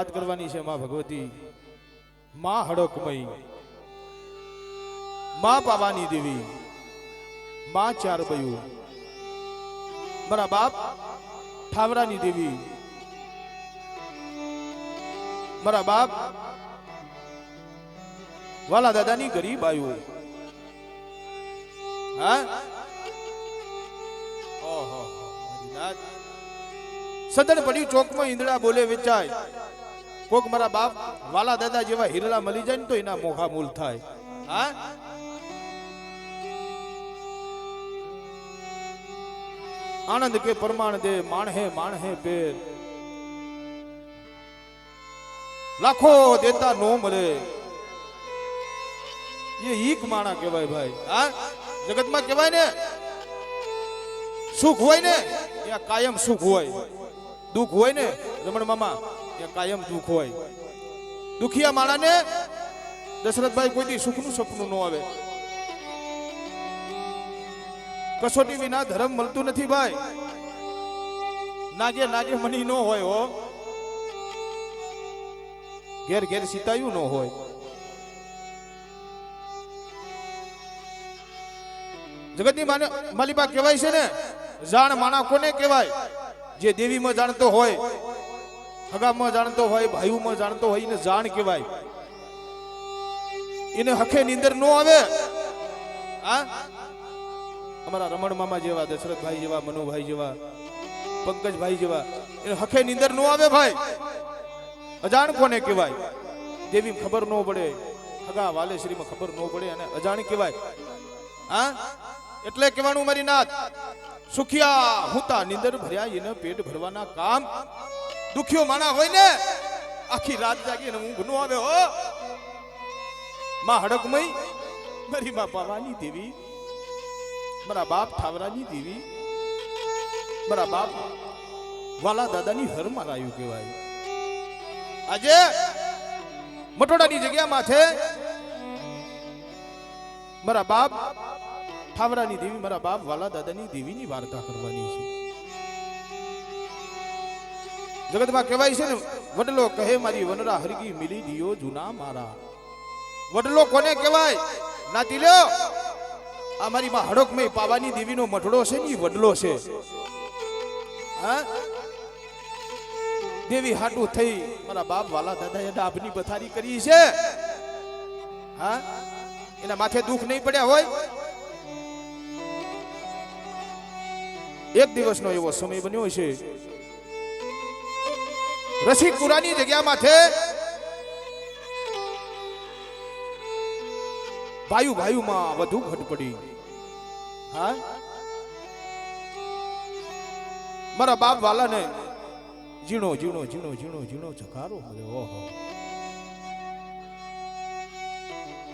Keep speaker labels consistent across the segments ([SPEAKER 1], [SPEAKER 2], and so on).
[SPEAKER 1] વાત કરવાની છે માં ભગવતી, માં હડકમય, માં પાવાની દેવી, માં ચાર બયું, મારા બાપ ઠાવરાની દેવી, મારા બાપ વાલા દાદાની ગરીબ આયુ. હા ઓહો સદન પડ્યું ચોકમાં ઈંદડા બોલે વેચાય. કોક મારા બાપ વાલા દાદા જેવા હીરડા મળી જાય ને તો એના મોખા મૂલ થાય. હા આનંદ કે પરમાણ દે માણ હે પેર, લાખો દેતા નો મળે ये ईक माणा कहेवाय भाई. हाँ जगत में कहेवाय ने सुख होय ने या कायम सुख होय, दुख होय ने रमण मामा या कायम दुख होय. दुखिया माणा ने दशरथ भाई कोई दी सुख नु सपनु न आवे. कसोटी विना धर्म मलतु नथी भाई. नागे नागे मनी न होय हो, घेर घेर सीतायु न होय. जगतनी मालिपा कहेवाय छे ने जाण माणा कोने कहेवाय? जे देवी में जाणतो होय, हगा में जाणतो होय, भाई में जाणतो होय ने जाण कहेवाय. इने हखे नींदर नो आवे. हां हमारा रमण मामा जेवा, दशरथ भाई जेवा, मनु भाई जेवा, पंकज भाई जेवा, इने हखे नींदर नो आवे भाई. अजाण कोने कहेवाय? देवी में खबर नो पड़े, हगा वाले श्री में खबर नो पड़े अने अजाण कहेवाय. हां એટલે કહેવાનું મારી નાથ, સુખિયા હુતા નિંદર ભર્યા એને પેટ ભરવાના કામ. દુખિયો માણા હોય ને આખી રાત જાગી અને ઊંઘ નો આવે હો. માં હડકમય, મારી માં પાવાની દેવી, મારા બાપ ઠાવરાની દેવી, મારા બાપ વાલા દાદાની હર મારાયું કહેવાય. આજે મટોડાની જગ્યા માથે મારા બાપ ઠાવરાની દેવી, મારા બાપ વાલા દાદાની દેવીની વાર્તા કરવાની છે. જગતમાં કહેવાય છે ને વડલો કહે મારી વનરા હરગી મિલી દિયો જૂના મારા. વડલો કોને કહેવાય? નાતી લ્યો આ મારી માં હડકમય પાવાની દેવીનો મઠડો છે ને વડલો છે. હા દેવી હાટુ થઈ મારા બાપ વાલા દાદાએ ડાભની પથારી કરી છે. હા એના માથે દુઃખ નહીં પડ્યા હોય. એક દિવસનો એવો સમય બન્યો છે, રસિકપુરાની જગ્યા માથે ભાયુ ભાયુ માં વધુ ઘટ પડી. હા મારા બાપ વાલાને ઝીણો ઝીણો ઝીણો ઝીણો ઝીણો ચકારો મળ્યો. ઓહો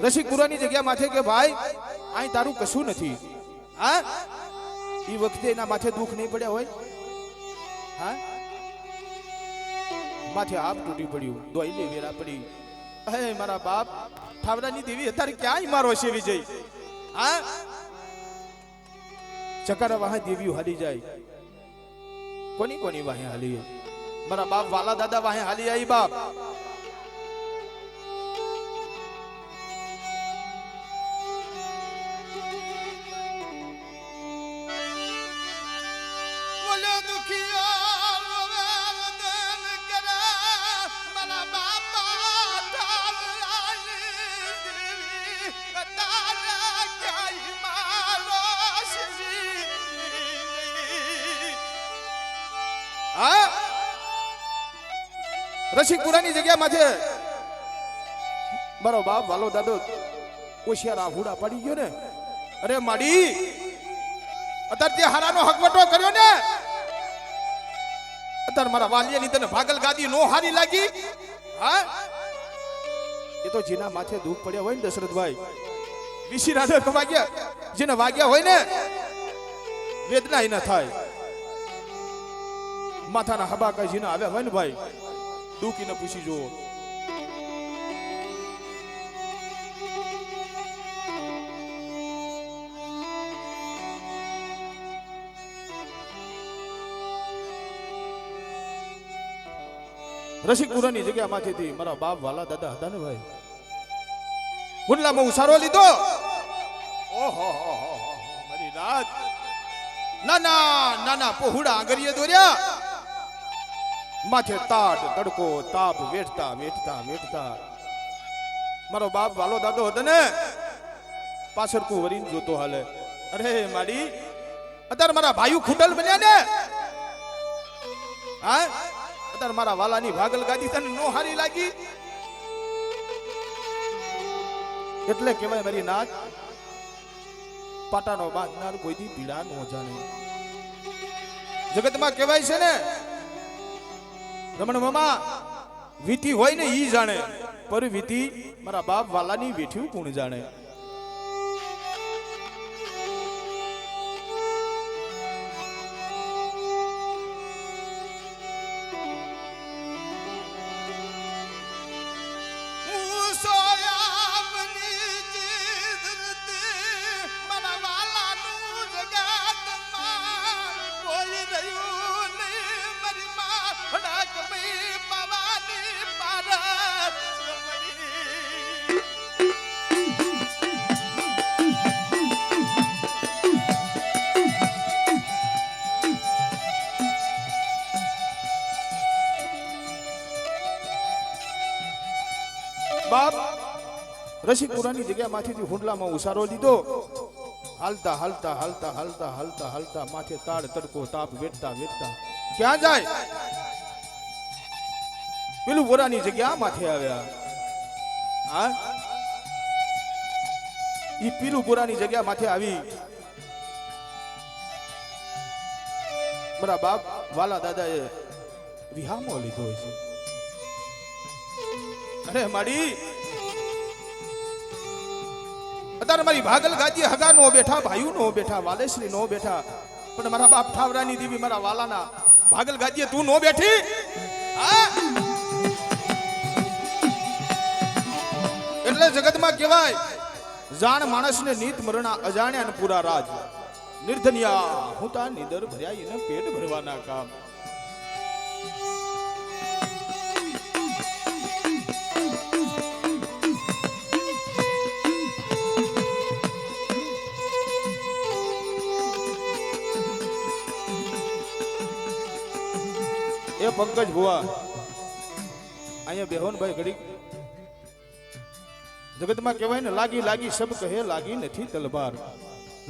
[SPEAKER 1] રસિકપુરાની જગ્યા માથે કે ભાઈ અહીં તારું કશું નથી. હા એ વખતે એના માથે દુઃખ નહીં પડ્યા હોય. હા માથે આપ તૂટી પડ્યું, દોઈલે વેરા પડી. હે મારા બાપ ઠાવરાની દેવી અત્યારે ક્યાંય મારો છે વિજય. હા ચકારા વાહે દેવીઓ હાલી જાય. કોની કોની વાહે હાલી? મારા બાપ વાલા દાદા વાહે હાલી આવી. બાપ રસિકપુરાની જગ્યા માથે મારો બાપ વાલો દાદો ઓશિયાર આહુડા પડી ગયો ને. અરે માડી અત્યારે તે હારાનો હકવટો કર્યો ને, અત્યારે મારા વાલિયાની તને ભાગલ ગાદી નો હારી લાગી. હા એ તો જેના માથે દુઃખ પડ્યા હોય ને દશરથભાઈ, વિશી રાધા વાગ્યા જેને વાગ્યા હોય ને વેદના એ ના થાય. માથાના હબાકા જેને આવ્યા હોય ને ભાઈ દુઃખી ને પૂછી જુઓ. રસિકપુરાની જગ્યામાંથી મારા બાપ વાલા દાદા હતા ને ભાઈ, ગુંડલામાં ઉસારો લીધો. ઓહો મારી રાત, નાના નાના પહોળા આંગરીએ દોર્યા, માથે તાડ તડકો તાપ વેઠતા વેઠતા વેઠતા મારો બાપ વાલો દાદો હતો ને પાછળ કુ વરીને જોતો હાલે. અરે માડી, અત્યારે મારા ભાઈઓ ખૂટલ બન્યા ને, હા અત્યારે મારા વાલાની ભાગલ ગાદી તને નો હારી લાગી એટલે કહેવાય મારી નાથ, પાટાનો બાંધનાર કોઈ દી પીડા નો જાણે. જગતમાં કહેવાય છે ને રમણ મામા, વીતી હોય ને ઈ જાણે, પર વીતી મારા બાપ વાલાની વેઠ્યું કોણ જાણે. બાપ રસિકપુરાની જગ્યામાંથી હુંડલામાં ઉસારો લીધો, હાલતા હાલતા હાલતા હાલતા હાલતા હાલતા માથે તાડ તડકો તાપ વેઠતા વેઠતા ક્યાં જાય? પેલું બોરાની જગ્યા માથે આવ્યા. હા ઈ પીલું બોરાની જગ્યા માથે આવી મારા બાપ વાલા દાદાએ વિહામો લીધો છે. અરે માડી, અત્યારે મારી ભાગલ ગાદી હગા નો બેઠા, ભાઈઓ નો બેઠા, વાલેશ્રી નો બેઠા, પણ મારા બાપ ઠાવરાની દેવી મારા વાલાના ભાગલ ગાદીએ તું નો બેઠી. એટલે જગતમાં કહેવાય જાણ માણસને નીત મરણા અજાણ્યા ને પૂરા રાજ, નિર્ધનિયા હું તા નિદર ભર્યા એને પેટ ભરવાના કામ. એ પંકજ ભુવા અહીંયા બેહોન ભાઈ ઘડી, જગતમાં કહેવાય ને લાગી લાગી સબ કહે લાગી નથી તલવાર,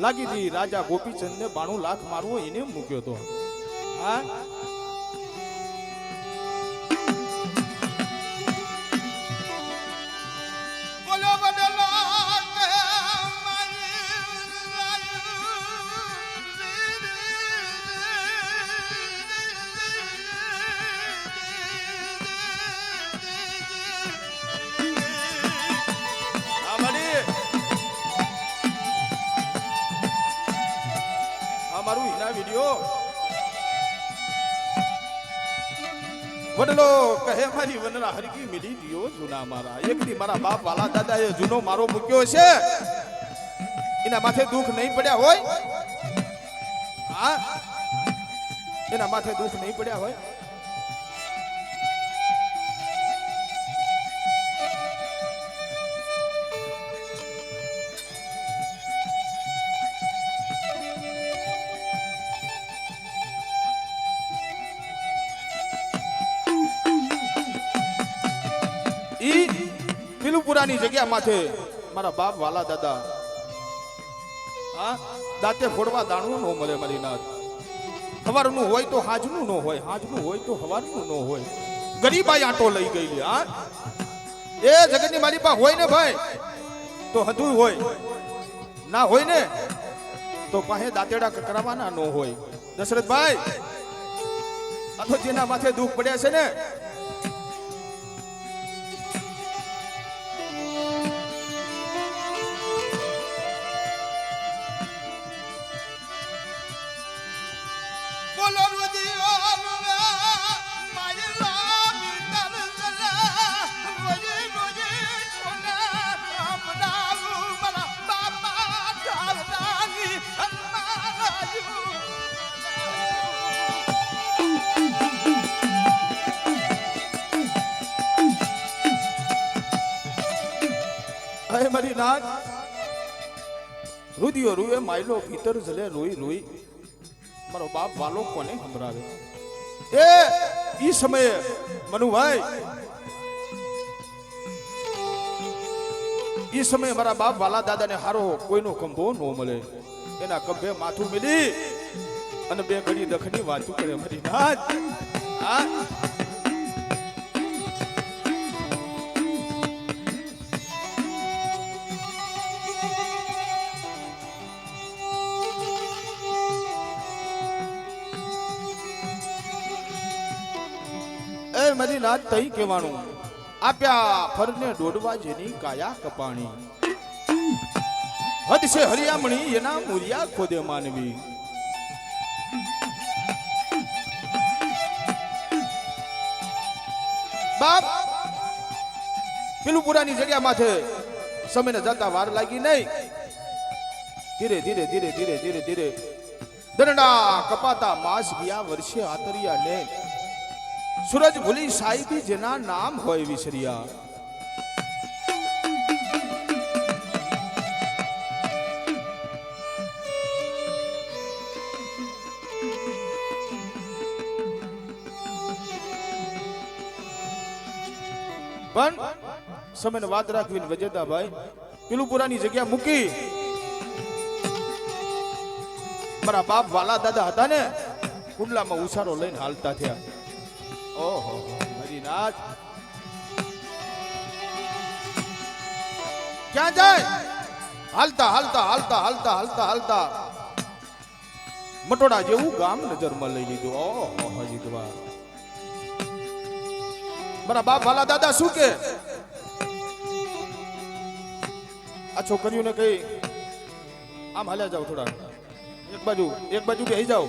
[SPEAKER 1] લાગી દી રાજા ગોપીચંદ ને 92 લાખ મારવો એને મૂક્યો તો. હા મારું હિના વિડિયો વડલો કહે મારી વનરા હરકી મિલી દિયો જૂના મારા. એક દી મારા બાપ વાલા દાદાએ જૂનો મારો મૂક્યો છે, એના માથે દુઃખ નહીં પડ્યા હોય. હા એના માથે દુઃખ નહીં પડ્યા હોય. પીલુપુરાની જગ્યા માથે મારા બાપ વાલા દાદા, હા દાંતે ફોડવા દાણું નો મળે મારી નાથ. હવારનું હોય તો હાજનું નો હોય, હાજનું હોય તો હવારનું નો હોય. ગરીબાઈ આંટો લઈ ગઈ. હા એ જગતની મારી પાસે હોય ને ભાઈ તો હધું હોય, ના હોય ને તો પાસે દાંતેડા કરાવવાના નો હોય. દશરથભાઈ આ તો જેના માથે દુઃખ પડ્યા છે ને, હે મારી નાથ રુદિયો રૂએ માયલો ભીતર જલે રોઈ રોઈ મારો બાપ વાલો કોને સંભળાવે એ ઈ સમયે મનુભાઈ ઈ સમયે મારા બાપ વાલા દાદાને હારો કોઈનો કંભો ન મળે એના કંભે માથું મિલી અને બે ઘડી દખની વાતું કરે મારી નાથ હા મારી નાથ તઈ કહેવાનું આપ્યા ફરને દોડવા જેની કાયા કપાણી હદ છે હરિયામણી એના મૂરિયા ખોદે માનવી બાપ પેલું પુરાની જગ્યા માથે સમયને જતા વાર લાગી નહીં ધીરે ધીરે ધીરે ધીરે ધીરે ધીરે દરડા કપાતા માસ ગયા વર્ષે આતરિયા ને सूरज भूली साहिबी जेना नाम होय विसरिया पण समय ने વાત રાખવીને વજેતા ભાઈ પેલું પુરાની જગ્યા મૂકી મારા બાપ વાલા દાદા હતા ને કુંડલામાં ઉછારો લઈને હાલતા થયા ઓહો મારી નાથ ક્યાં જાય હાલતા હાલતા હાલતા હાલતા હાલતા હાલતા મટોડા જેવું ગામ નજરમાં લઈ લીધું ઓહો હજીતવા મારા બાપ વાલા દાદા શું કે આ છોકરીઓને કઈ આમ હાલ્યા જાવ થોડા એક બાજુ બેસી જાઓ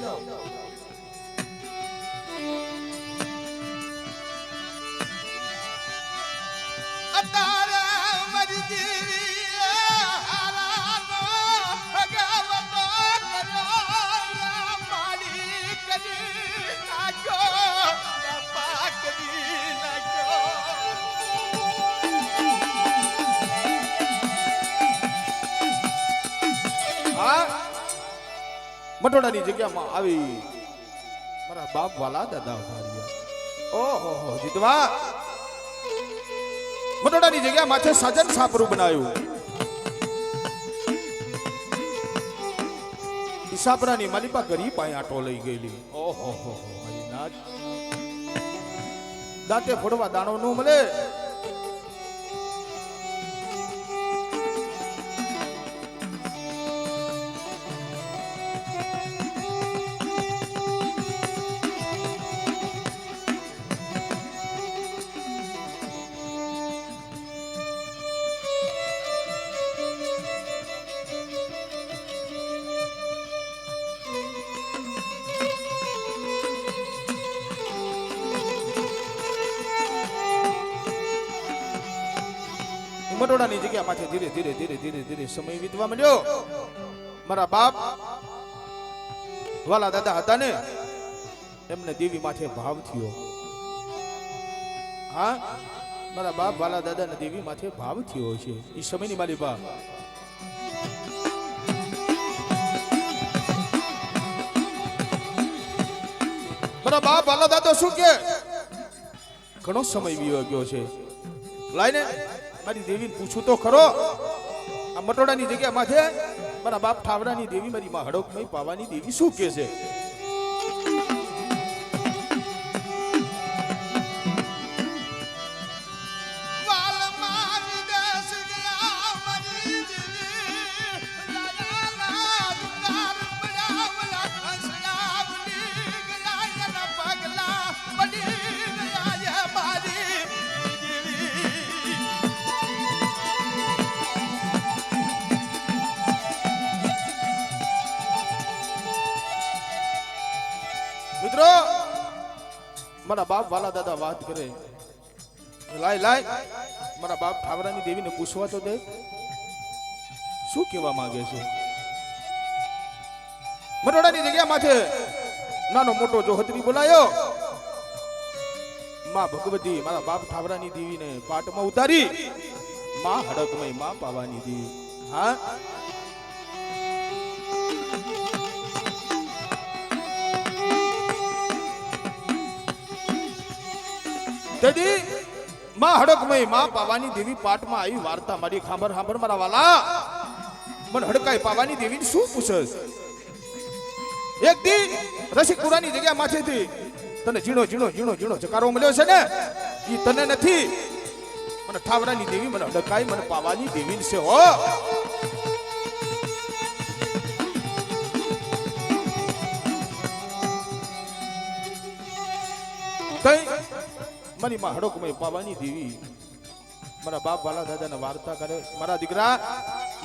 [SPEAKER 1] મટોડાની જગ્યામાં આવી મારા બાપ વાલા દાદા ઓહો જીતવા મટોડાની જગ્યા માથે સાજન સાપરું બનાવ્યું ઈસાપરાની માલિપા ગરી પાય આટો લઈ ગયેલી ઓહો મારી નાથ દાંતે ફોડવા દાણો ન મળે મટોડાની જગ્યા માથે ધીરે ધીરે ધીરે ધીરે ધીરે સમય વીતવા માંડ્યો મારા બાપ વાલા દાદા હતા ને એમને દેવી માથે ભાવ થયો હા મારા બાપ વાલા દાદા ને દેવી માથે ભાવ થયો છે એ સમયની મારી બા મારા બાપ વાલા દાદા શું કે ઘણો સમય વીયો ગયો છે લાઈને મારી દેવીને પૂછું તો ખરો આ મટોડાની જગ્યા માથે મારા બાપ ઠાવડાની દેવી મારી માં હડકમય પાવાની દેવી શું કે છે મિત્રો મારા બાપ વાલા દાદા વાત કરે લાય લાય મારા બાપ ઠાવરાની દેવીને પૂછવા તો દે શું કહેવા માંગે છે મટોડાની જગ્યા માથે નાનો મોટો જોહત્રી બોલાયો માં ભગવતી મારા બાપ ઠાવરાની દેવીને પાટમાં ઉતારી માં હડકમય માં પાવાની દેવી હા તેથી માં હડકમય માં પાવાની દેવી પાઠમાં આવી વાર્તા મારી ખાંભર ખાંભર મારા વાલા મન હડકાઈ પાવાની દેવી શું પૂછસ એક દી રસિકપુરાની જગ્યા માંથેથી તને ઝીણો ઝીણો ઝીણો ઝીણો ચકારો મળ્યો છે ને ઈ તને નથી મને ઠાવરાની દેવી મને હડકાઈ મને પાવાની દેવી છે હો કઈ મારી માં હડકમય પાવાની દેવી મારા બાપ વાલા દાદાને વાર્તા કરે મારા દીકરા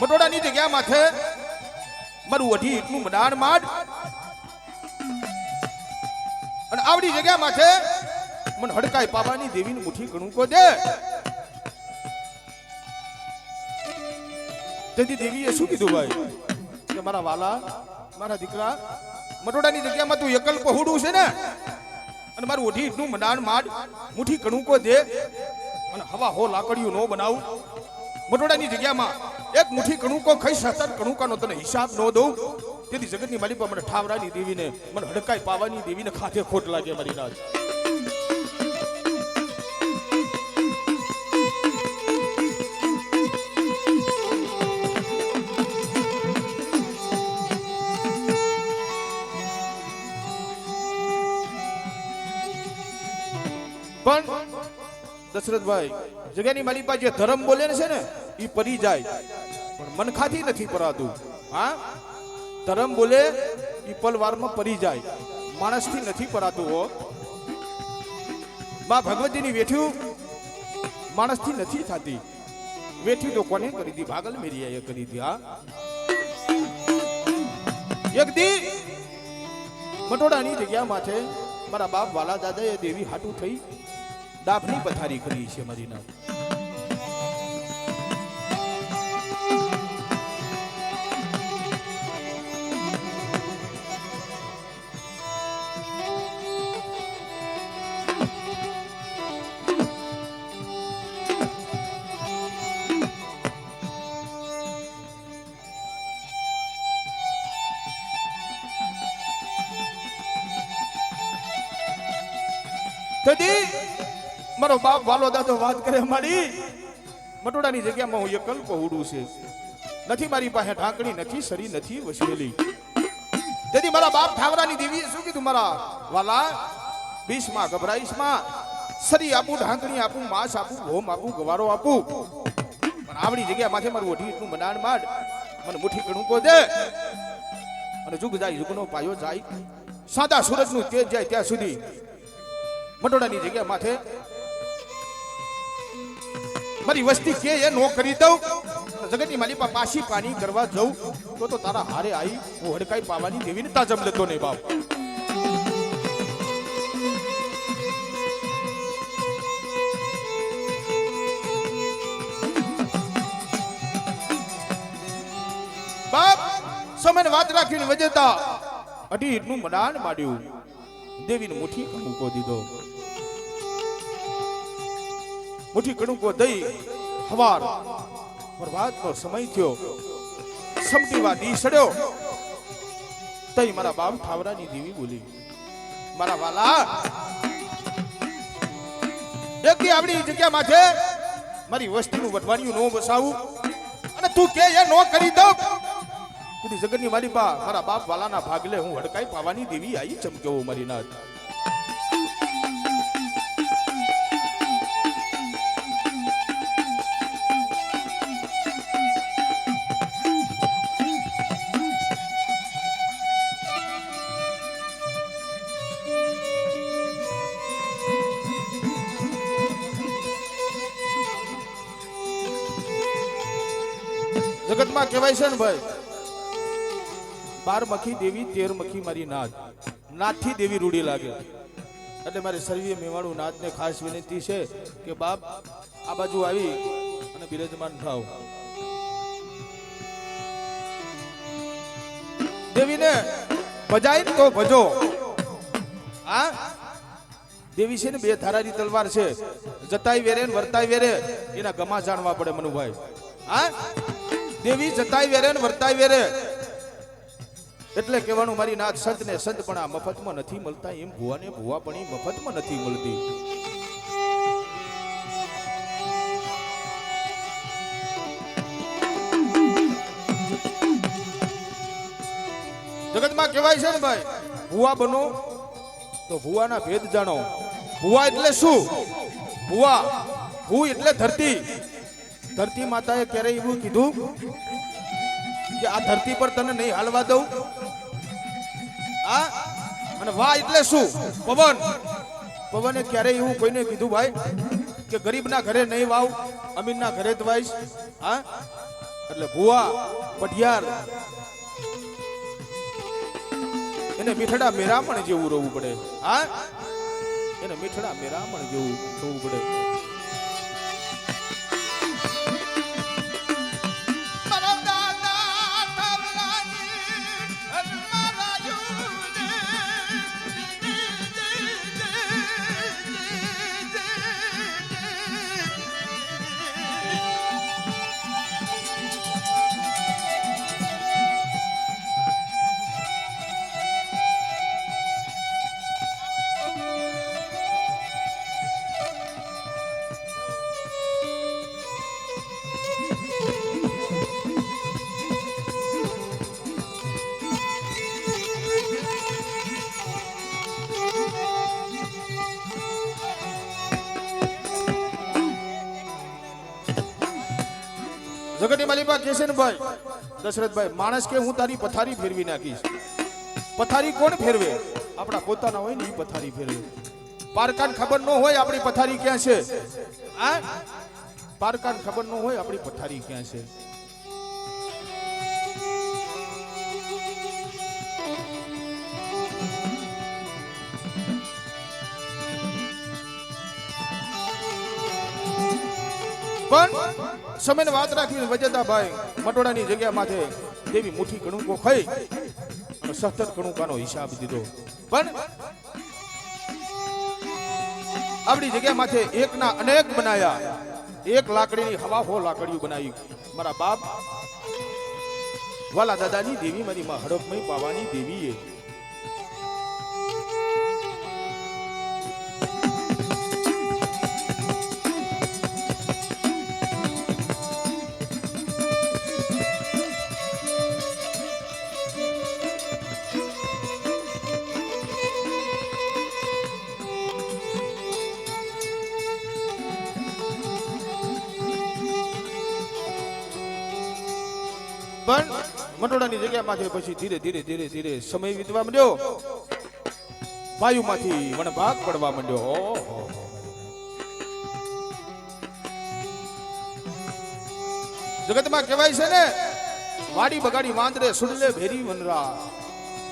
[SPEAKER 1] મટોડાની જગ્યા માથે મારું વઢી એટલું મડાણ માંડ અને આવડી જગ્યા માથે મને હડકાઈ પાવાની દેવીની મુઠ્ઠી કણુકો દે તેથી દેવીએ શું કીધું ભાઈ કે મારા વાલા મારા દીકરા મટોડાની જગ્યામાં તું એકલ પહોડું છે ને અને મારું ઓઢી એટલું મડાણ માંડ મુઠ્ઠી કણુકો દે અને હવા હો લાકડીયું નો બનાવું મટોડાની જગ્યામાં એક મુઠ્ઠી કણુકો ખાઈ 7 કણુકાનો તને હિસાબ નો દઉં તેથી જગતની માલિક મને ઠાવરાની દેવીને મને હડકાઈ પાવાની દેવીને ખાતે ખોટ લાગે મારી રાત પણ દશરથભાઈ જગ્યાની મારી પાસે જે ધર્મ બોલે છે ને એ પરી જાય પણ મનખાથી નથી પરાતું હા ધર્મ બોલે એ પલવારમાં પરી જાય માણસથી નથી પરાતું હો માં ભગવતીની વેઠ્યું માણસથી નથી થતી વેઠ્યું તો કોને કરી દી ભાગલ મેરિયાએ કરી દી હા એક દી મટોડાની જગ્યા માથે મારા બાપ વાલા દાદાએ દેવી હાટું થઈ દાફની પથારી કરી છે મારી નામ તેથી મારો બાપ વાલો દાદો વાત કરે મારી મટોડાની જગ્યામાં હું એકલ પહોડું છે નથી મારી પાસે ઢાંકણી નથી સરી નથી વસેલી તેથી મારા બાપ ઠાવરાની દેવીએ શું કીધું મારા વાલા 20 માં ગભરાઈશ માં સરી આપું ઢાંકણી આપું માંસ આપું ભોમ આપું ગવારો આપું પણ આવડી જગ્યા માથે મારું ઓઢી એટલું મનાણ માંડ મને મુઠ્ઠી કણુકો દે અને જુગ જાય જુગનો પાયો જાય સાદા સૂરજનું તેજ જાય ત્યાં સુધી મટોડાની જગ્યા માથે મારી વસ્તી કે એ નો કરી દઉં જગતની માલિપા પાછી પાણી કરવા જઉં તો તારા હારે આવી હું હડકાઈ પાવાની દેવીને તાજમ લેતો નહીં બાપ બાપ સમયને વાત રાખીને વજેતા અઢી એટલું મડાણ માંડ્યું દેવીને મુઠ્ઠી કણુકો દીધો મુઠ્ઠી કણુકો દઈ હવાર પ્રભાતનો સમય થયો સમટીવા દી સડ્યો તઈ મારા બાપ ઠાવરાની દેવી બોલી મારા વાલા એક દી આવડી જગ્યા માથે મારી વસ્તીનું વટવાણિયું નો બસાવું અને તું કે એ નો કરી દઉં કીધી જગતની મારી બા મારા બાપ વાલાના ભાગલે હું હડકાઈ પાવાની દેવી આવી ચમકેવો મારી નાથ જગતમાં કહેવાય છે ને ભાઈ 12 મખી દેવી 13 મખી મારી નાથ નાથથી દેવી રૂડી લાગે એટલે મારે સર્વે મેવાડું નાથને ખાસ વિનંતી છે કે બાપ આ બાજુ આવી અને બિરાજમાન થાવ દેવીને ભજાય તો ભજો હા દેવી છે ને બે ધારાની તલવાર છે, જતાય વેરે ને વર્તાય વેરે એના ગમા જાણવા પડે મનુભાઈ. હા, દેવી જતાય વેરે ને વર્તાય વેરે એટલે કહેવાનું મારી નાથ સંત ને સંત પણ આ મફતમાં નથી મળતા, એમ ભુવા ને ભુવા પણ મફતમાં નથી મળતી. જગતમાં કહેવાય છે ને ભાઈ, ભુવા બનો તો ભુવાના ભેદ જાણો. ભુવા એટલે શું? ભુવા, ભૂ એટલે ધરતી. ધરતી માતાએ ક્યારેય એવું કીધું કે આ ધરતી પર તને નહીં હાલવા દઉં? અને વાહ એટલે શું? પવન. પવને ક્યારેય એવું કોઈને કીધું ભાઈ કે ગરીબના ઘરે નહીં વાવ, અમીરના ઘરે જ વાઈશ? હા, એટલે ભુવા પઢિયાર એને મીઠડા મેરામણ જેવું રહેવું પડે. હા, એને મીઠડા મેરામણ જેવું થવું પડે. જગતની માલિકા કહે છે ને ભાઈ દશરથભાઈ, માણસ કે હું તારી પથારી ફેરવી નાખીશ. પથારી કોણ ફેરવે? આપણા પોતાના હોય ને એ પથારી ફેરવે. પારકાન ખબર ન હોય આપણી પથારી ક્યાં છે. આ પારકાન ખબર ન હોય આપણી પથારી ક્યાં છે. પણ સમયને વાત રાખી વજેતા ભાઈ મટોડાની જગ્યા માથે દેવી મુઠ્ઠી કણુકો ખાઈ અને 70 કણુકાનો હિસાબ દીધો. પણ આપણી જગ્યા માથે એકના અનેક બનાયા. એક લાકડીની હવા હો લાકડીઓ બનાવી. મારા બાપ વાલા દાદાની દેવી મારી માં હડપમય પાવાની દેવીએ પણ મટોડાની જગ્યામાંથી પછી ધીરે ધીરે ધીરે ધીરે સમય વીતવા માંડ્યો. વાયુમાંથી વણભાગ પડવા માંડ્યો. જગતમાં કહેવાય છે ને, વાડી બગાડી વાંદરે સુડલે ભેરી વનરા,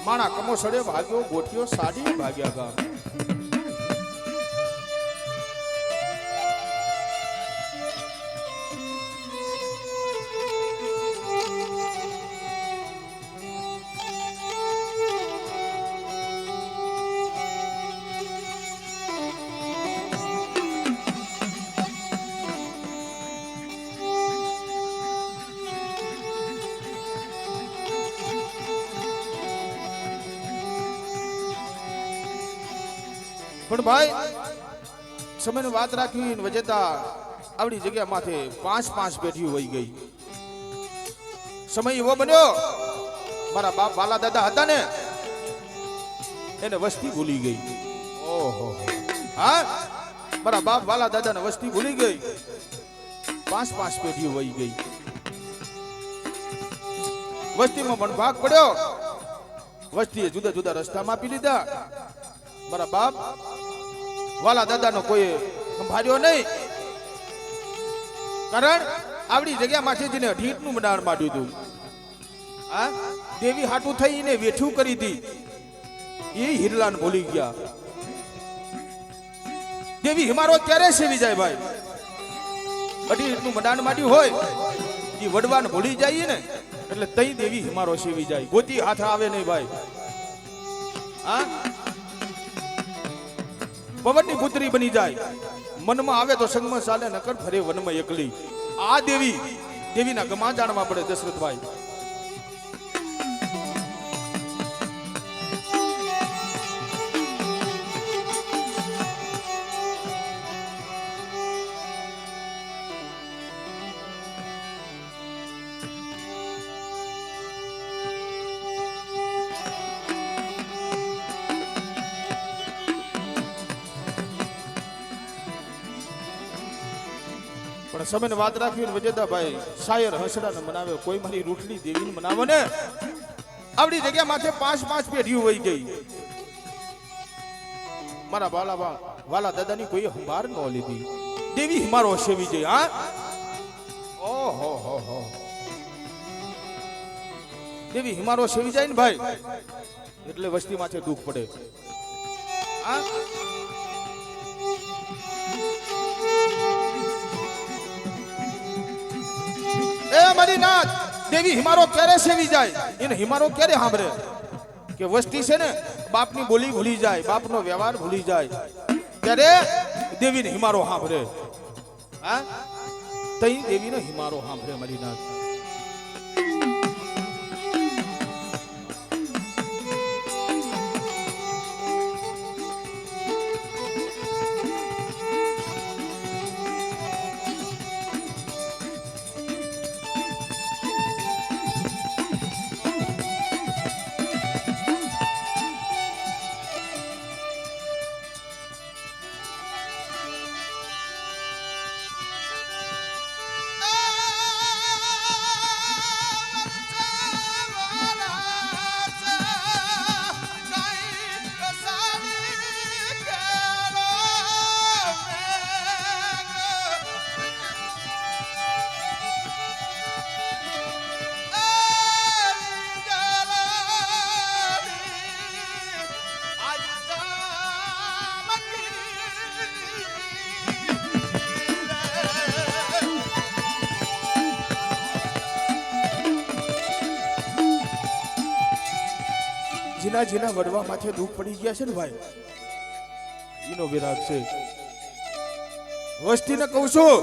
[SPEAKER 1] માણા કમો સડે ભાગ્યો ગોઠિયો સાડી ભાગ્યા ગામ. પણ ભાઈ સમયની વાત રાખી વજેતા આવડી જગ્યા માથે 5 પેઢીઓ વહી ગઈ. સમય એવો બન્યો, મારા બાપ વાલા દાદા હતા ને એને વસ્તી ભૂલી ગઈ. ઓહો, હા, મારા બાપ વાલા દાદાને વસ્તી ભૂલી ગઈ. 5 પેઢીઓ વહી ગઈ. વસ્તીમાં વણભાગ પડ્યો. વસ્તીએ જુદા જુદા રસ્તા માપી લીધા. મારા બાપ વાલા દાદાનો કોઈ સંભાળ્યો નહીં. કારણ આવડી જગ્યા માંથી જેને અઢીટનું મંડાણ માંડ્યું હતું. હા, દેવી હાટું થઈને વેઠું કરી હતી. એ હિરલાન ભૂલી ગયા. દેવી હિમારો ક્યારે સેવી જાય ભાઈ? અઢીટનું મંડાણ માંડ્યું હોય એ વડવાન ભૂલી જાય ને એટલે તઈ દેવી હિમારો સેવી જાય. ગોતી હાથ આવે નહીં ભાઈ. હા, પવનની પુત્રી બની જાય, મનમાં આવે તો સંગમાં ચાલે, નકર ફરે વનમાં એકલી. આ દેવીના ગમા જાણવા પડે દશરથભાઈ. પણ સમયને વાત રાખવી વજેદાભાઈ શાયર હસડાને મનાવે, કોઈ મારી રૂઠલી દેવીને મનાવો ને. આવડી જગ્યા માથે 5 પેઢીઓ વહી ગઈ. મારા વાલા દાદાની કોઈ હંભાર ન લીધી. દેવી હિમારો સેવી જઈ. હા ઓહો હો હો, દેવી હિમારો સેવી જાય ને ભાઈ એટલે વસ્તી માથે દુઃખ પડે. હા એ મારી નાથ, દેવી હિમારો ક્યારે સેવી જાય? એને હિમારો ક્યારે સાંભળે કે વસ્તી છે ને બાપની બોલી ભૂલી જાય, બાપનો વ્યવહાર ભૂલી જાય, ત્યારે દેવીને હિમારો સાંભળે. હા તઈ દેવીને હિમારો સાંભળે મારી નાથ. જેના વડવા માથે દુઃખ પડી ગયા છે ને ભાઈ, એનો વિરાગ છે. વસ્તીને કહું છું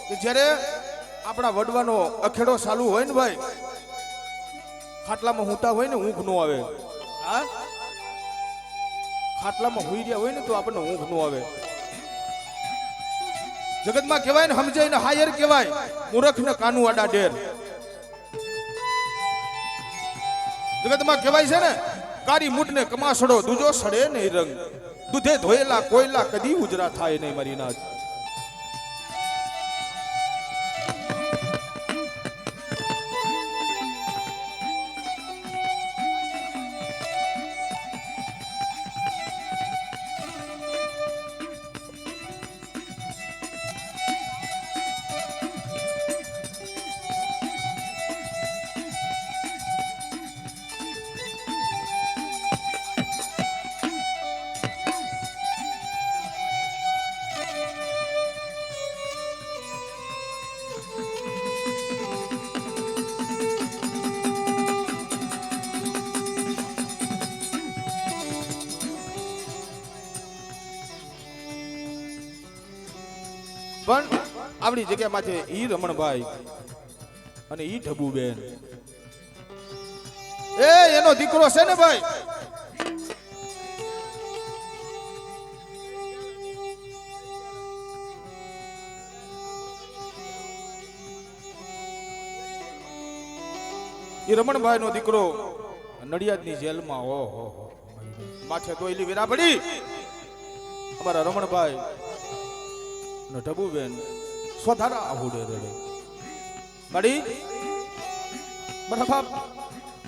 [SPEAKER 1] કે જ્યારે આપણા વડવાનો અખેડો ચાલુ હોય ને ભાઈ, ખાટલામાં હુંટા હોય ને ઊંઘ નો આવે. હા ખાટલામાં હુઈ રહ્યા હોય ને તો આપણને ઊંઘ નો આવે. જગતમાં કહેવાય ને સમજાય ને હાયર કહેવાય, મૂર્ખ ને કાનું આડા ડેર. જગતમાં કહેવાય છે ને કારી મૂઠ ને કમાસડો દૂજો સડે નહીં રંગ, દૂધે ધોયેલા કોયલા કદી ઉજરા થાય નહીં મારી નાથ. પણ આપણી જગ્યામાં છે ઈ રમણભાઈ અને ઈ ઢબુબેન, એનો દીકરો છે ને ભાઈ. ઈ રમણભાઈ નો દીકરો નડિયાદની જેલમાં. ઓહો માથે દોયલી વેરા પડી. અમારા રમણભાઈ ને ઢબુબેન સ્વધારા આહુડે રડે. મારી બરાબર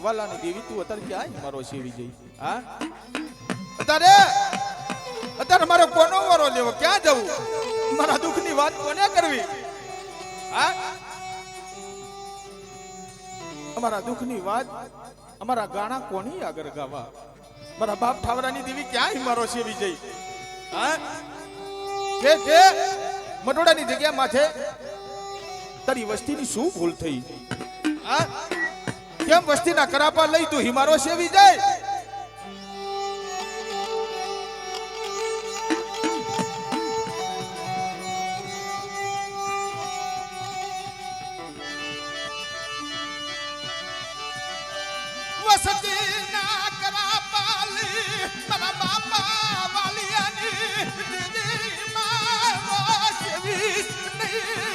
[SPEAKER 1] વાલાની દેવી તું અત્યારે ક્યાં મારો સેવી જઈ? હા અત્યારે મારો કોનો વારો લેવો? ક્યાં જવું? મારા દુઃખની વાત કોને કરવી? હા અમારા દુઃખની વાત અમારા ગાણા કોની આગળ ગાવા? મારા બાપ ઠાવરાની દેવી ક્યાં મારો સેવી જઈ? હા કે મટોડાની જગ્યા માથે તારી વસ્તીની શું ભૂલ થઈ? હા કેમ વસ્તીના કરાપા લઈ તું હિમારો સેવી જાય? સતી ના કરા પાલી મારા બાપા વાલિયાની દીદી માં સેવી નહીં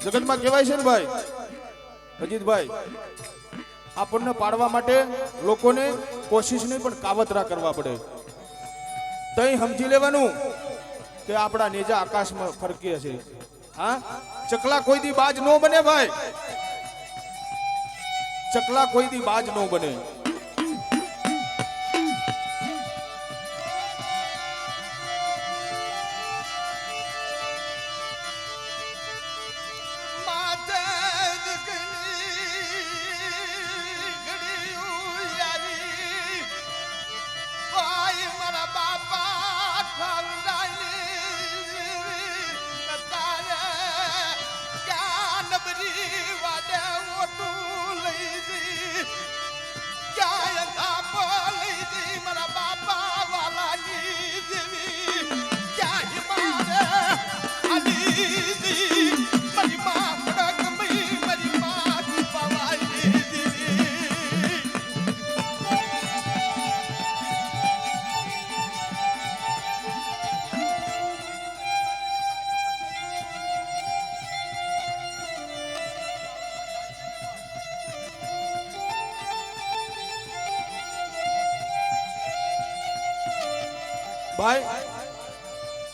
[SPEAKER 1] જગતમાં કહેવાય છે ને ભાઈ અજીતભાઈ આપણને પાડવા માટે લોકોને કોશિશ નહીં પણ કાવતરા કરવા પડે તઈ સમજી લેવાનું કે આપણા નેજા આકાશમાં ફરકે છે હા ચકલા કોઈ દી બાજ નો બને ભાઈ ચકલા કોઈ દી બાજ નો બને ભાઈ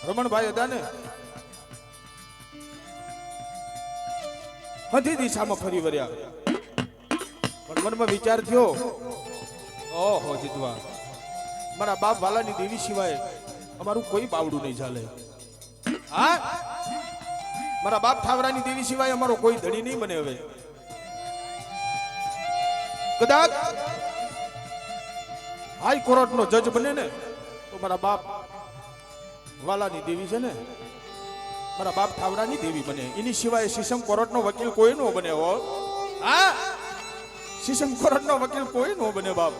[SPEAKER 1] રમણભાઈ હતા ને બધી દિશામાં ફરી વર્યા પણ મનમાં વિચાર થયો ઓહો જીતવા મારા બાપ વાલાની દેવી સિવાય અમારું કોઈ બાવડું નહીં ચાલે હા મારા બાપ ઠાવરાની દેવી સિવાય અમારો કોઈ ધણી નહીં બને હવે કદાચ હાઈકોર્ટ નો જજ બને ને તો મારા બાપ વાલાની દેવી છે ને મારા બાપ ઠાવરાની દેવી બને એની સિવાય શીશમ કોર્ટ નો વકીલ કોઈ નો બને હો હા શીશમ કોર્ટ નો વકીલ કોઈ નો બને બાપ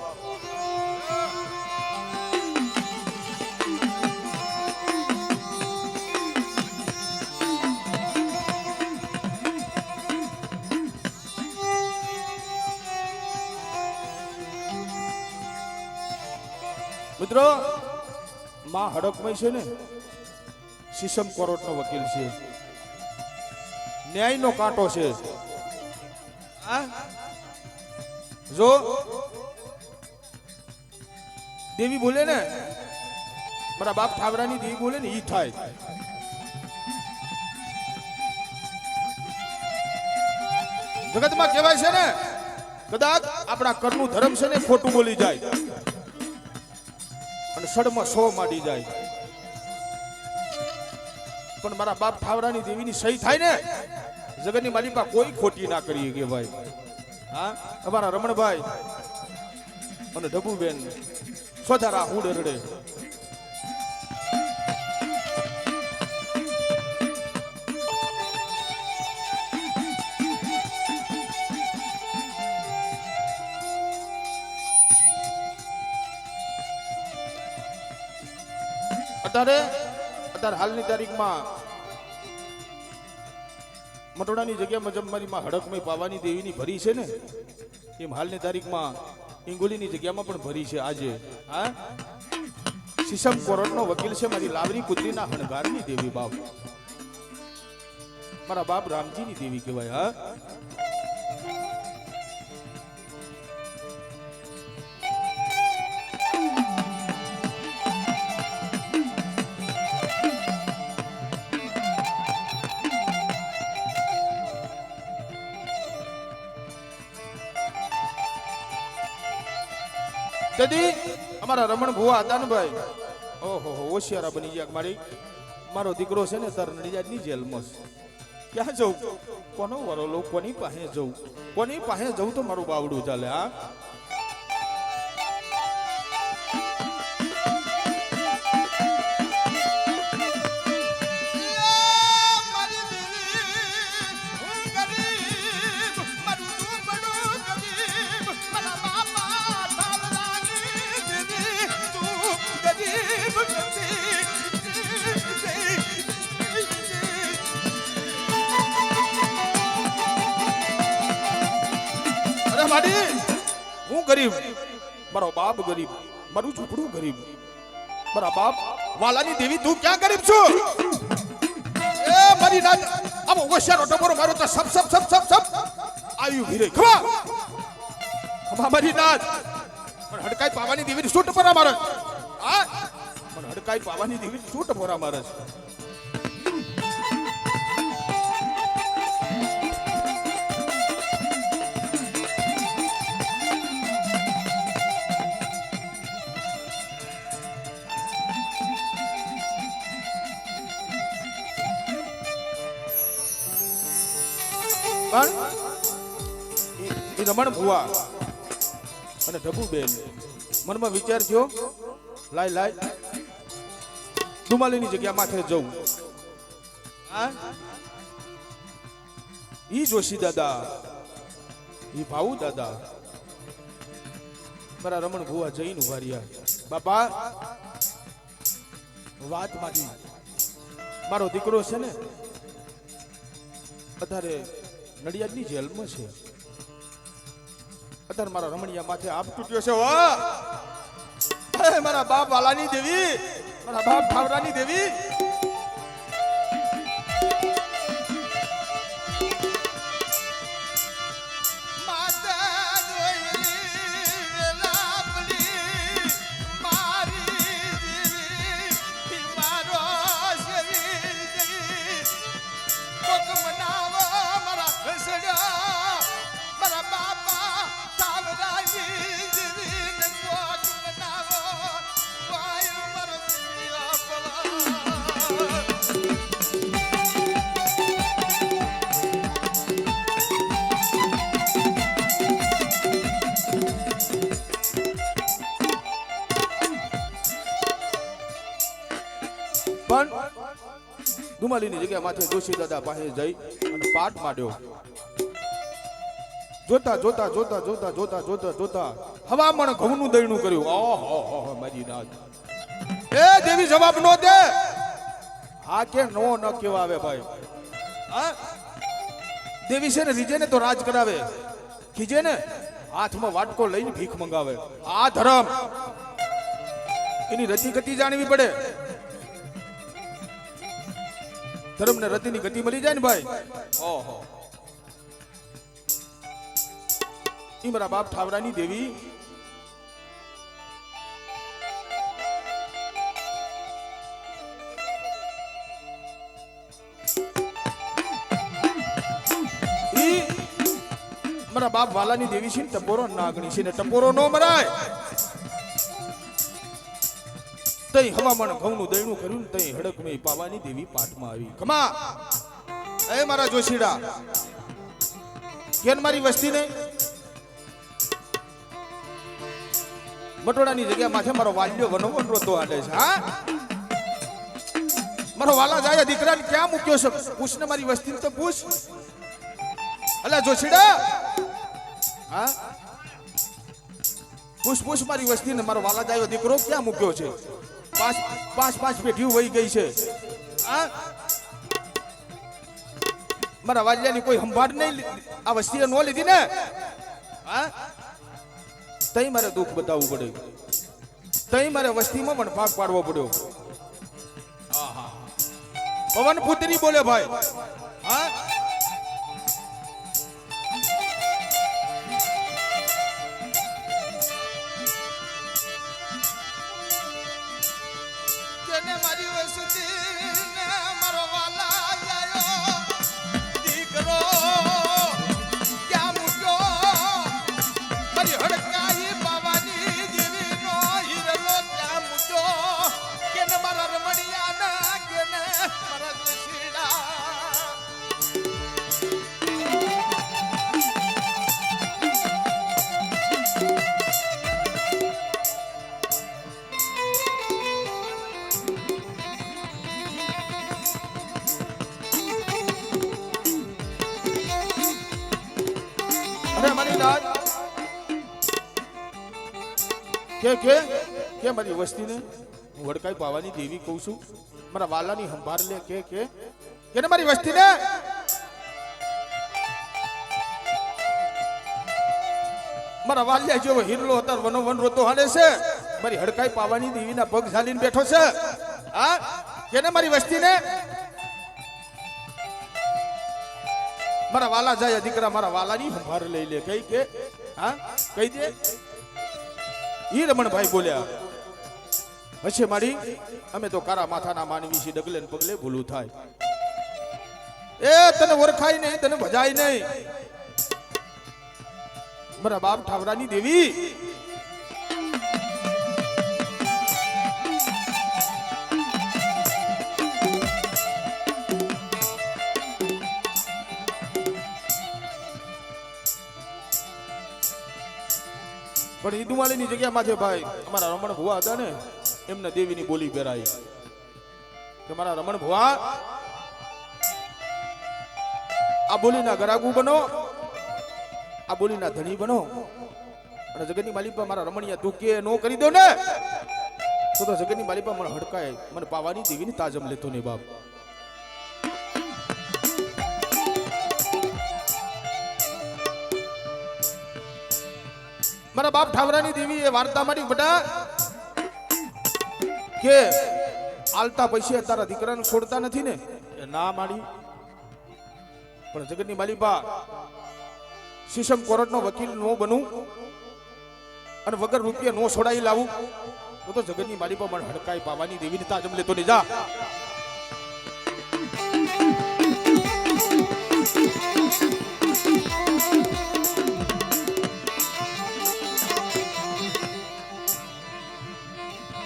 [SPEAKER 1] મિત્રો માં હડકમય છે ને શીશમ કોર્ટ નો વકીલ છે ન્યાય નો કાંટો છે જો દેવી બોલે ને મારા બાપ ઠાવરાની દેવી બોલે ને ઈ થાય જગતમાં કહેવાય છે ને કદાચ આપણા કરનું ધર્મ છે ને ખોટું બોલી જાય અને સડમાં સો માંડી જાય પણ મારા બાપ ઠાવરાની દેવીની સહી થાય ને જગતની માલિકા કોઈ ખોટી ના કરી કે ભાઈ હા અમારા રમણભાઈ અને ઢબુબેન સોધારા હુડ રડે અત્યારે હાલની તારીખમાં મટોડાની જગ્યામાં જેમ મારી માં હડકમય પાવાની દેવીની ભરી છે ને એમ હાલની તારીખમાં ઈંગોલીની જગ્યામાં પણ ભરી છે આજે હા શીશમ કોર્ટનો વકીલ છે મારી લાવરી પુત્રીના હણગારની દેવી બાપ મારા બાપ રામજીની દેવી કહેવાય હા તેથી અમારા રમણ ભુવા હતા ને ભાઈ ઓહો હોશિયારા બની ગયા મારો દીકરો છે ને તાર નડિયાદની જેલમાં ક્યાં જવું કોનો વરોલો કોની પાસે જવું તો મારું બાવડું ચાલે હા માડી હું ગરીબ, મારો બાપ ગરીબ, મારું ઝૂંપડું ગરીબ, મારા બાપ વાલાની દેવી તું ક્યાં ગરીબ છો? એ મારી નાત આમ હોશિયારો ટપોરો મારો તો સબ સબ સબ સબ સબ આવ્યું ભીરે ખમા ખમા મારી નાત પણ હડકાઈ પાવાની દેવી શું ટપોરા મારે? હા પણ હડકાઈ પાવાની દેવી શું ટપોરા મારે? પણ એ રમણ ભુવા અને ઢબુ બેન મનમાં વિચાર થયો, લાય લાય ધુમાલીની જગ્યા માથે જવું. હા ઈ જોશી દાદા, ઈ ભાઉ દાદા, મારા રમણ ભુવા જઈને ઉભા રહ્યા. બાપા વાત મારી, મારો દીકરો છે ને અત્યારે નડિયાદની જેલમાં છે. અત્યારે મારા રમણિયા માથે આપ તૂટ્યો છે. મારા બાપ વાલાની દેવી, મારા બાપ ઠાવરાની દેવી, પણ ધુમાલીની જગ્યા માથે જોશી દાદા પાસે જઈ અને પાઠ માંડ્યો. જોતા જોતા જોતા જોતા જોતા જોતા જોતા હવામણ ઘઉંનું દયણું કર્યું. ઓહો મારી નાથ, એ દેવી જવાબ નો દે. હા કે નો ન કેવા આવે ભાઈ. હા દેવી છે ને રીજે ને તો રાજ કરાવે, ખીજે ને હાથમાં વાટકો લઈને ભીખ મંગાવે. આ ધર્મ, એની રતિ ગતિ જાણવી પડે. ધર્મ ને રતિની ગતિ મળી જાય ને ભાઈ. ઓહો ઈ મારા બાપ ઠાવરાની દેવી ઈ મારા બાપ વાલાની દેવી છે ને ટપોરો નાગણી છે ને ટપોરો નો મરાય. તઈ હવામાન ઘઉંનું દયણું કર્યું ને તઈ હડકમે પાવાની દેવી પાઠમાં આવી. ખમા એ મારા જોશીડા, કેન મારી વસ્તી ને મટોડાની જગ્યા માથે મારો વાલ્યો વનવન રોતો આડે છે. હા મારો વાલા જાય દીકરાને ક્યાં મૂક્યો છે? પૂછ ને મારી વસ્તી તો પૂછ. અલા જોશીડા, હા પૂછ પૂછ મારી વસ્તી ને મારો વાલા જાય દીકરો ક્યાં મૂક્યો છે? પાંચ પેઢીઓ વહી ગઈ છે. મારા વાલિયાની કોઈ સંભાળ નહીં, આ વસ્તીએ નો લીધી ને. તઈ મારે દુઃખ બતાવવું પડે, તઈ મારે વસ્તીમાં પણ ભાગ પાડવો પડ્યો. પવન પુત્રી બોલે ભાઈ. હા કે મારી વસ્તીને હું વડકાઈ પાવાની દેવી કહું છું. મારા વાલાની સંભાળ લે કે મારી વસ્તીને મારા વાલિયા જેવો હિરલો અત્યારે વનો વન રોતો હાલે છે. મારી હડકાઈ પાવાની દેવીના પગ ઝાલીને બેઠો છે. હા કેને મારી વસ્તીને મારા વાલા જાય દીકરા મારા વાલાની સંભાર લઈ લે કઈ કે હા કહી દે. ઈ રમણભાઈ બોલ્યા હશે મારી અમે તો કારા માથાના માનવી છીએ ડગલે ને પગલે ભૂલું થાય. એ તને ઓળખાય નહીં તને ભજાય નહીં. મારા બાપ ઠાવરાની દેવી પણ ઈદુમાલીની જગ્યા માથે ભાઈ અમારા રમણ ભુવા હતા ને એમને દેવીની બોલી પહેરાઈ કે મારા રમણ ભુવા આ બોલીના ગરાગુ બનો, આ બોલીના ધણી બનો અને જગતની માલિકા મારા રમણીયા તું કે નો કરી દો ને તો જગતની માલિકા મને હડકાય મને પાવાની દેવીની તાજમ લેતો ને બાપ. મારા બાપ ઠાવરાની દેવી એ વાર્તા મારી બટા કે આલતા પૈસે તારા દીકરાને છોડતા નથી ને ના મારી. પણ જગતની માલિકા શીશમ કોર્ટનો વકીલ નો બનું અને વગર રૂપિયા નો છોડાઈ લાવું તો જગતની માલિકા મને હડકાઈ પાવાની દેવીની તાજમ લેતો ને જા.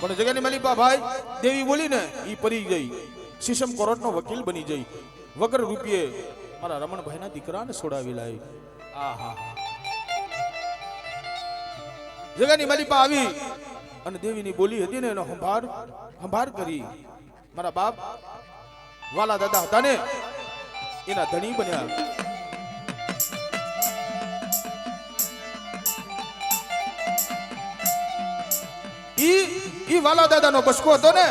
[SPEAKER 1] પણ જગતની માલિકા ભાઈ દેવી બોલી ને ઈ પરી ગઈ. શીશમ કોર્ટનો વકીલ બની જઈ વગર રૂપિયે મારા રમણભાઈના દીકરાને છોડાવી લાવી. આહા જગતની માલિકા આવી અને દેવીની બોલી હતી ને એનો સંભાર કરી. મારા બાપ વાલા દાદા હતા ને એના ધણી બન્યા. ઈ વાલા દાદાનો બસકો હતો ને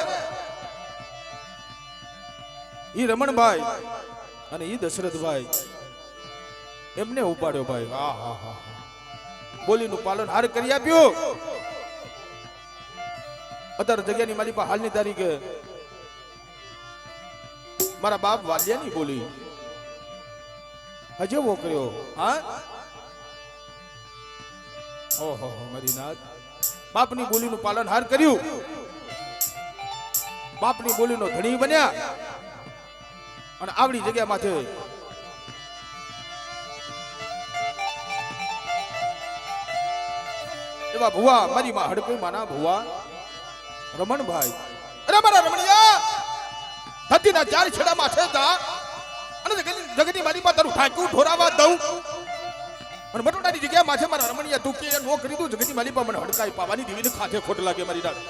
[SPEAKER 1] ઈ રમણભાઈ અને ઈ દશરથભાઈ એમને ઉપાડ્યો ભાઈ. આહા બોલીનું પાલન હાર કરી આપ્યું. અત્યારે જગ્યાની માલિકા હાલની તારીખે મારા બાપ વાલિયાની બોલી હજેવો કર્યો. હા ઓહો મારી નાથ બાપની બોલીનું પાલન હાર કર્યું. બાપની બોલીનો ધણી બન્યા અને આવડી જગ્યા માથે એવા ભુવા મારી માં હડકઈ માના ભુવા રમણભાઈ. અરે મારા રમણિયા ધરતીના 4 છેડા માથે જા અને જગતની મારી માં તારું ઠાક્યું ઢોરાવા દઉં અને મટોડાની જગ્યા માથે મારા રમણિયા તું કે નો કરી દઉં જગતની મારી માં મને હડકાઈ પાવાની દેવીને ખાતે ખોટ લાગે મારી રાત.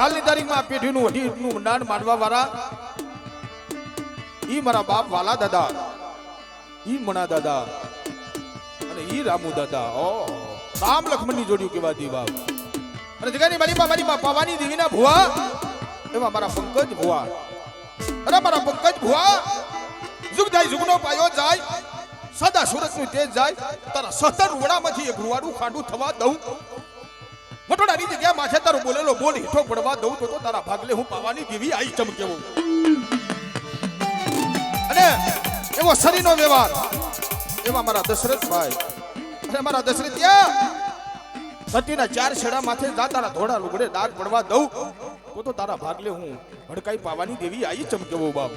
[SPEAKER 1] હાલની તારીખમાં પેઢીનું વઢીનું મંડાણ માંડવા વાળા ઈ મારા બાપ વાલા દાદા ઈ મણા દાદા અને ઈ રામુ દાદા. ઓ રામ લક્ષ્મણની જોડિયું કેવાતી બાપ. અને જગાની મારી માં પાવાની દેવીના ભુવા એવા મારા પંકજ ભુવા. અરે મારા પંકજ ભુવા જુગ જાય જુગનો પાયો જાય સદા સુરતનું તેજ જાય તારા 17 વડામાંથી એક રૂવાડું ખાંડું થવા દઉં. મટોડાની જગ્યા માથે તારો બોલેલો બોલ હીઠો પડવા દઉં તો તારા ભાગલે હું પાવાની દેવી આઈ ચમકેવો. અને એવો શરીરનો વ્યવહાર એવા મારા દશરથભાઈ અને મારા દશરથિયા ધરતીના 4 છેડા માથે જા તારા ધોળા લુગડે દાગ પડવા દઉં તો તારા ભાગલે હું હડકાઈ પાવાની દેવી આઈ ચમકેવો બાપ.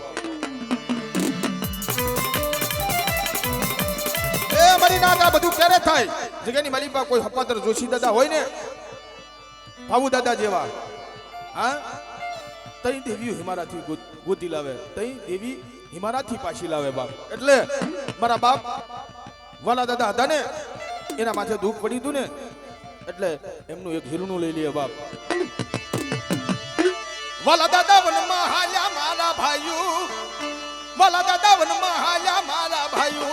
[SPEAKER 1] એ મારી નાના બધું ક્યારે થાય જગ્યાની મારી પાસે કોઈ હપાતર જોશી દાદા હોય ને ભાવુ દાદા જેવા હા તઈ દેવી હિમારાથી ગોતી લાવે તઈ દેવી હિમારાથી પાછી લાવે બાપ. એટલે મારા બાપ વાલા દાદા હતા ને એના માથે દુઃખ પડી હતું ને એટલે એમનું એક હીરનું લઈ લે બાપ. વાલા દાદા વનમાં હાલ્યા મારા ભાઈઓ વાલા દાદા વનમાં હાલ્યા મારા ભાઈઓ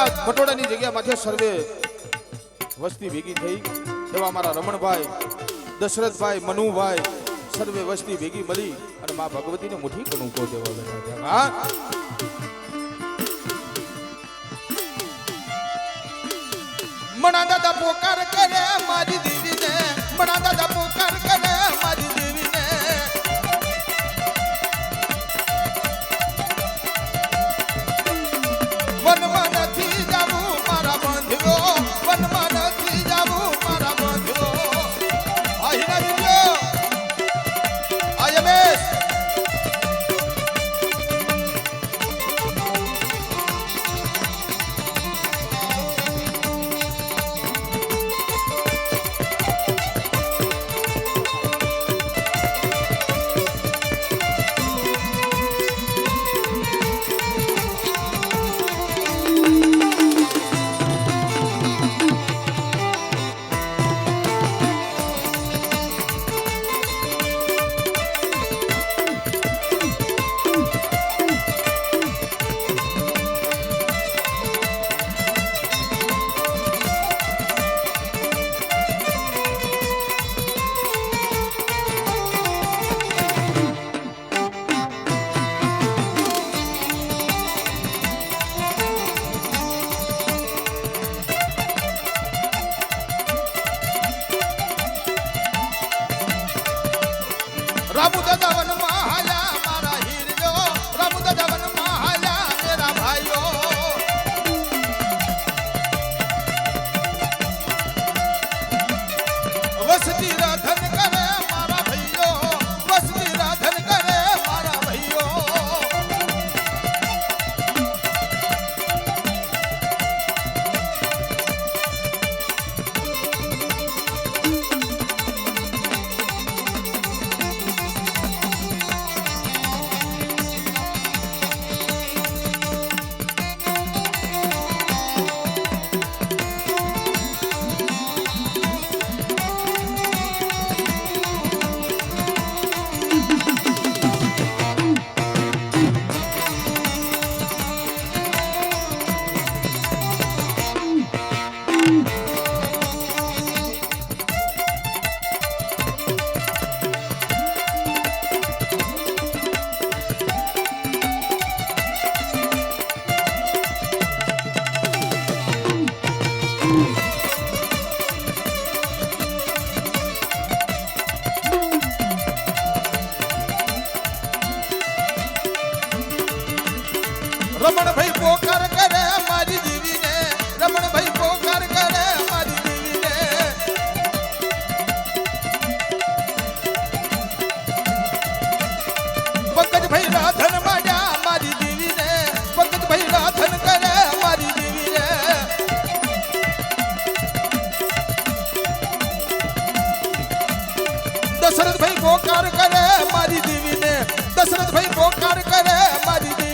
[SPEAKER 1] એના પટોળાની જગ્યા માથે સર્વે વસ્તી ભેગી થઈ એવા અમારા રમણભાઈ, દશરથભાઈ, મનુભાઈ સર્વે વસ્તી ભેગી મળી અને માં ભગવતીને મુઠ્ઠી કણુકો દેવા બેઠા છે. હા, મણા દાદા પોકાર કરે મારી દેવીને, મણા દાદા પોકાર કરે મારી દેવીને. વનમાં નથી જાવું મારા બંધવો, વનમાં નથી જાવું મારા બંધવો. આહી ના વિડિયો આય બેસ. રામુ દાદા વનમાં હાલ્યા મારા હીરજો, રામુ દાદા વનમાં હાલ્યા મેરા ભાઈઓ. વસતી રાધન કરે મારા ભાઈઓ, વસતી રાધન કરે મારા ભાઈઓ. રમણભાઈ પોકાર કરે મારી દેવીને, રમણભાઈ પોકાર કરે મારી દેવીને. પંકજભાઈ રાધન માંડ્યા મારી દેવીને, પંકજભાઈ રાધન કરે મારી દેવીને. દશરથભાઈ પોકાર કરે મારી દેવીને, દશરથભાઈ પોકાર કરે મારી દેવીને.